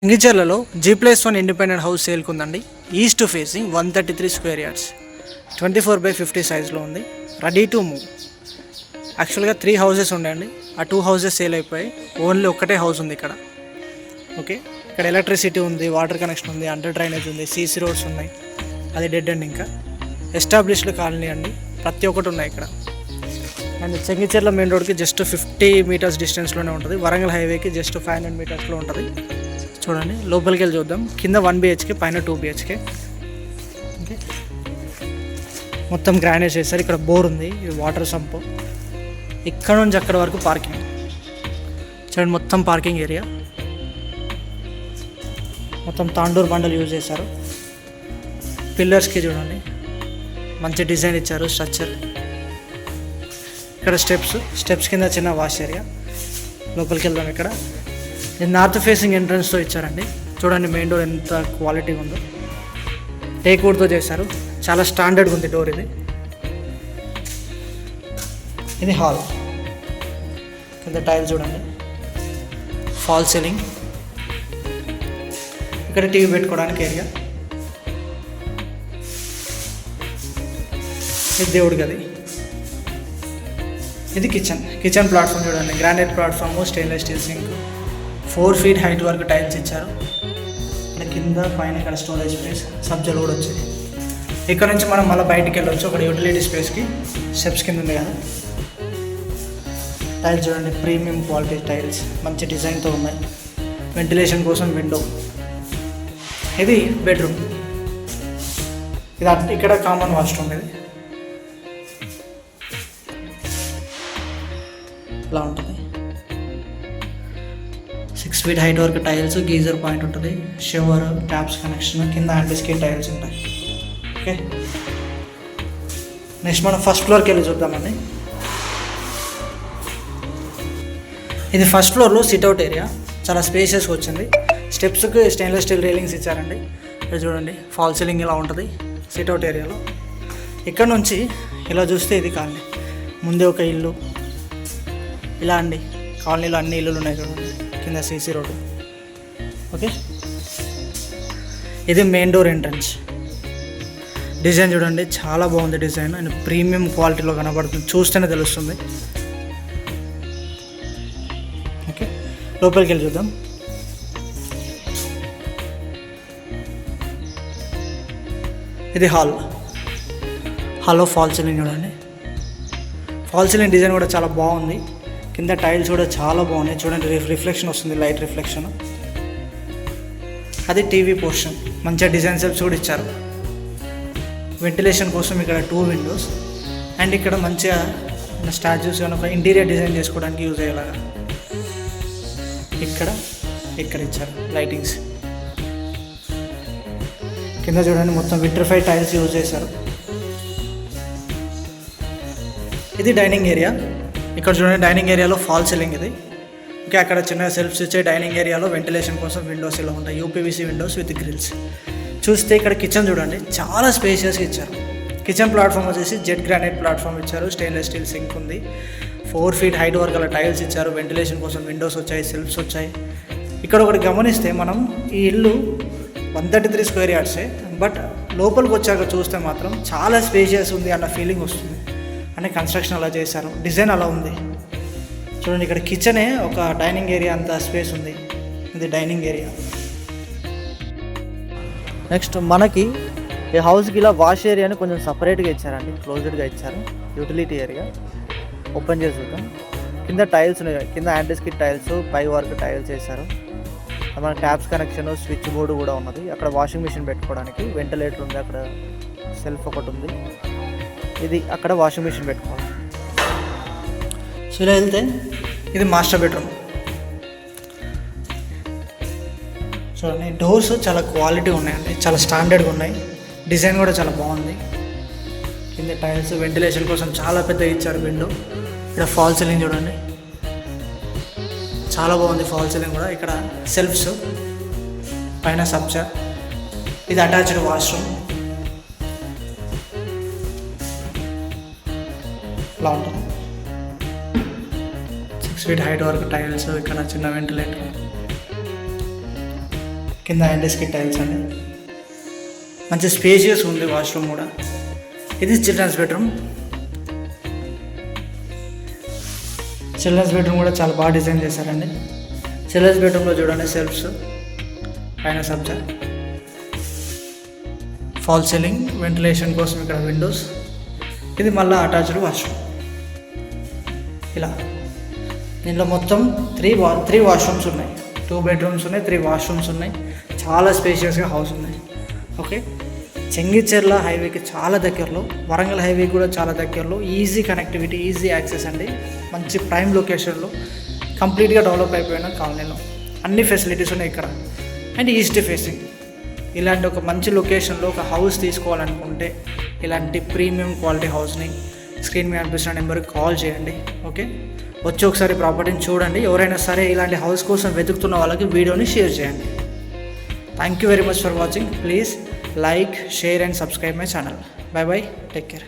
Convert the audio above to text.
ఇంగిచర్లలో G+1 independent house సేల్కి ఉందండి. East facing 133 square yards 24/50 సైజ్లో ఉంది. Ready to move. యాక్చువల్గా 3 హౌసెస్ ఉన్నాయండి. ఆ 2 హౌసెస్ సేల్ అయిపోయి ఓన్లీ ఒక్కటే హౌస్ ఉంది ఇక్కడ. ఓకే, ఇక్కడ ఎలక్ట్రిసిటీ ఉంది, వాటర్ కనెక్షన్ ఉంది, అండర్ డ్రైనేజ్ ఉంది, సీసీ రోడ్స్ ఉన్నాయి. అది డెడ్ అండ్ ఇంకా ఎస్టాబ్లిష్డ్ కాలనీ అండి. ప్రతి ఒక్కటి ఉన్నాయి ఇక్కడ. అండ్ చెంగిచెర్ల మెయిన్ రోడ్కి జస్ట్ 50 మీటర్స్ డిస్టెన్స్లోనే ఉంటుంది. వరంగల్ హైవేకి జస్ట్ 500 మీటర్స్లో ఉంటుంది. చూడండి, లోపలికి వెళ్ళి చూద్దాం. కింద 1 BHK, పైన 2 BHK. ఓకే, మొత్తం గ్రానైట్ చేస్తారు. ఇక్కడ బోర్ ఉంది, ఇది వాటర్ సంపు. ఇక్కడ నుంచి అక్కడ వరకు పార్కింగ్. చూడండి, మొత్తం పార్కింగ్ ఏరియా. మొత్తం తాండూర్ బండలు యూజ్ చేశారు. పిల్లర్స్కి చూడండి మంచి డిజైన్ ఇచ్చారు, స్ట్రక్చర్. ఇక్కడ స్టెప్స్ కింద చిన్న వాష్ ఏరియా. లోపలికి వెళ్దాం. ఇక్కడ ఇది నార్త్ ఫేసింగ్ ఎంట్రన్స్తో ఇచ్చారండి. చూడండి మెయిన్ డోర్ ఎంత క్వాలిటీ ఉందో. టేక్ వుడ్తో చేశారు, చాలా స్టాండర్డ్గా ఉంది డోర్. ఇది హాల్. కింద టైల్స్ చూడండి, ఫాల్ సీలింగ్. ఇక్కడ టీవీ పెట్టుకోవడానికి ఏరియా. ఇది దేవుడి గది. ఇది కిచెన్ ప్లాట్ఫామ్ చూడండి, granite platform, stainless steel sync, 4 feet height వరకు టైల్స్ ఇచ్చారు. ఇక్కడ కింద పైన ఇక్కడ స్టోరేజ్ స్పేస్, సబ్జలు కూడా వచ్చింది. ఇక్కడ నుంచి మనం మళ్ళీ బయటికి వెళ్ళొచ్చు. అక్కడ యూటిలిటీ స్పేస్కి స్టెప్స్ కింద ఉంది కదా. టైల్స్ చూడండి, ప్రీమియం క్వాలిటీ టైల్స్, మంచి డిజైన్తో ఉన్నాయి. వెంటిలేషన్ కోసం విండో. ఇది బెడ్రూమ్. ఇది ఇక్కడ కామన్ వాష్రూమ్. ఇది ఇలా ఉంటుంది. 6 feet హైట్ వరకు టైల్స్, గీజర్ పాయింట్ ఉంటుంది, షవర్, ట్యాప్స్ కనెక్షన్, కింద యాంటీస్కిడ్ టైల్స్ ఉంటాయి. ఓకే, నెక్స్ట్ మనం ఫస్ట్ ఫ్లోర్కి వెళ్ళి చూద్దామండి. ఇది ఫస్ట్ ఫ్లోర్లో సిట్అవుట్ ఏరియా, చాలా స్పేషియస్గా వచ్చింది. స్టెప్స్కి స్టెయిన్లెస్ స్టీల్ రైలింగ్స్ ఇచ్చారండి. ఇక్కడ చూడండి, ఫాల్ సీలింగ్ ఇలా ఉంటుంది సిట్అవుట్ ఏరియాలో. ఇక్కడ నుంచి ఇలా చూస్తే ఇది కాలనీ. ముందే ఒక ఇల్లు ఇలా అండి. కాలనీలో అన్ని ఇల్లులు ఉన్నాయి చూడండి. కింద సీసీ రోడ్డు. ఓకే, ఇది మెయిన్ డోర్ ఎంట్రన్స్. డిజైన్ చూడండి, చాలా బాగుంది డిజైన్. అండ్ ప్రీమియం క్వాలిటీలో కనబడుతుంది, చూస్తేనే తెలుస్తుంది. ఓకే, లోపలికి వెళ్ళి చూద్దాం. ఇది హాల్లో ఫాల్ సీలింగ్ చూడండి. ఫాల్ సీలింగ్ డిజైన్ కూడా చాలా బాగుంది. కింద టైల్స్ కూడా చాలా బాగున్నాయి చూడండి. రిఫ్లెక్షన్ వస్తుంది, లైట్ రిఫ్లెక్షన్. అది టీవీ పోర్షన్. మంచిగా డిజైన్ సెల్ఫ్స్ కూడా ఇచ్చారు. వెంటిలేషన్ కోసం ఇక్కడ 2 windows. అండ్ ఇక్కడ మంచిగా స్టాచ్యూస్ కానీ ఒక ఇంటీరియర్ డిజైన్ చేసుకోవడానికి యూజ్ అయ్యేలాగా ఇక్కడ ఇచ్చారు లైటింగ్స్. కింద చూడండి, మొత్తం విట్రిఫైడ్ టైల్స్ యూజ్ చేశారు. ఇది డైనింగ్ ఏరియా. ఇక్కడ చూడండి, డైనింగ్ ఏరియాలో ఫాల్ సీలింగ్ ఇది. ఓకే, అక్కడ చిన్న సెల్ఫ్స్ ఇచ్చే డైనింగ్ ఏరియాలో వెంటిలేషన్ కోసం విండోస్ ఇలా ఉంటాయి, UPVC విండోస్ విత్ గ్రిల్స్. చూస్తే ఇక్కడ కిచెన్ చూడండి, చాలా స్పేషియస్గా ఇచ్చారు. కిచెన్ ప్లాట్ఫామ్ వచ్చేసి జెట్ గ్రానైట్ ప్లాట్ఫామ్ ఇచ్చారు. స్టెయిన్లెస్ స్టీల్ సింక్ ఉంది. 4 feet హైట్ వరకు అలా టైల్స్ ఇచ్చారు. వెంటిలేషన్ కోసం విండోస్ వచ్చాయి, సెల్ఫ్స్ వచ్చాయి. ఇక్కడ ఒకటి గమనిస్తే మనం ఈ ఇల్లు 133 స్క్వేర్ యార్డ్సే, బట్ లోపలికి వచ్చాక చూస్తే మాత్రం చాలా స్పేషియస్ ఉంది అన్న ఫీలింగ్ వస్తుంది. అంటే కన్స్ట్రక్షన్ అలా చేశారు, డిజైన్ అలా ఉంది చూడండి. ఇక్కడ కిచెనే ఒక డైనింగ్ ఏరియా అంత స్పేస్ ఉంది. ఇది డైనింగ్ ఏరియా. నెక్స్ట్ మనకి ఈ హౌస్కి ఇలా వాష్ ఏరియాని కొంచెం సపరేట్గా ఇచ్చారండి, క్లోజ్డ్గా ఇచ్చారు. యూటిలిటీ ఏరియా ఓపెన్ చేసి చూద్దాం. కింద టైల్స్ ఉన్నాయి, కింద యాంటీస్కిడ్ టైల్స్, పై వరకు టైల్స్ వేశారు. మన ట్యాప్స్ కనెక్షన్, స్విచ్ బోర్డు కూడా ఉన్నది. అక్కడ వాషింగ్ మిషన్ పెట్టుకోవడానికి వెంటిలేటర్ ఉంది. అక్కడ సెల్ఫ్ ఒకటి ఉంది. ఇది అక్కడ వాషింగ్ మిషన్ పెట్టుకోవాలి. సో ఇలా వెళ్తే ఇది మాస్టర్ బెడ్రూమ్. చూడండి, డోర్స్ చాలా క్వాలిటీ ఉన్నాయండి, చాలా స్టాండర్డ్గా ఉన్నాయి. డిజైన్ కూడా చాలా బాగుంది. కింద టైల్స్, వెంటిలేషన్ కోసం చాలా పెద్దగా ఇచ్చారు విండో. ఇక్కడ ఫాల్ సీలింగ్ చూడండి, చాలా బాగుంది ఫాల్ సీలింగ్ కూడా. ఇక్కడ సెల్ఫ్స్, పైన సబ్జా. ఇది అటాచ్డ్ వాష్రూమ్. ఇలా ఉంటుంది. 6 feet హైట్ వరకు టైల్స్. ఇక్కడ చిన్న వెంటిలేటర్. కింద యాంటీస్కిడ్ టైల్స్ అండి. మంచి స్పేషియస్ ఉంది వాష్రూమ్ కూడా. ఇది చిల్డ్రన్స్ బెడ్రూమ్. చిల్డ్రన్స్ బెడ్రూమ్ కూడా చాలా బాగా డిజైన్ చేశారండి. చిల్డ్రన్స్ బెడ్రూమ్లో చూడండి సెల్ఫ్స్, పైన సబ్జా, ఫాల్ సీలింగ్, వెంటిలేషన్ కోసం ఇక్కడ విండోస్. ఇది మళ్ళీ అటాచ్డ్ వాష్రూమ్. ఇలా దీంట్లో మొత్తం త్రీ వాష్రూమ్స్ ఉన్నాయి. 2 బెడ్రూమ్స్ ఉన్నాయి, 3 వాష్రూమ్స్ ఉన్నాయి. చాలా స్పేషియస్గా హౌస్ ఉన్నాయి. ఓకే, చెంగిచెర్ల హైవేకి చాలా దగ్గరలో, వరంగల్ హైవే కూడా చాలా దగ్గరలో, ఈజీ కనెక్టివిటీ, ఈజీ యాక్సెస్ అండి. మంచి ప్రైమ్ లొకేషన్లో, కంప్లీట్గా డెవలప్ అయిపోయిన కాలనీలో అన్ని ఫెసిలిటీస్ ఉన్నాయి ఇక్కడ. And east facing. ఇలాంటి ఒక మంచి లొకేషన్లో ఒక హౌస్ తీసుకోవాలనుకుంటే ఇలాంటి ప్రీమియం క్వాలిటీ హౌస్ని స్క్రీన్ మీద అనిపిస్తున్న నెంబర్కి కాల్ చేయండి. ఓకే, వచ్చి ఒకసారి ప్రాపర్టీని చూడండి. ఎవరైనా సరే ఇలాంటి హౌస్ కోసం వెతుకుతున్న వాళ్ళకి వీడియోని షేర్ చేయండి. Thank you very much for watching. Please like, share and subscribe my channel. By by, take care.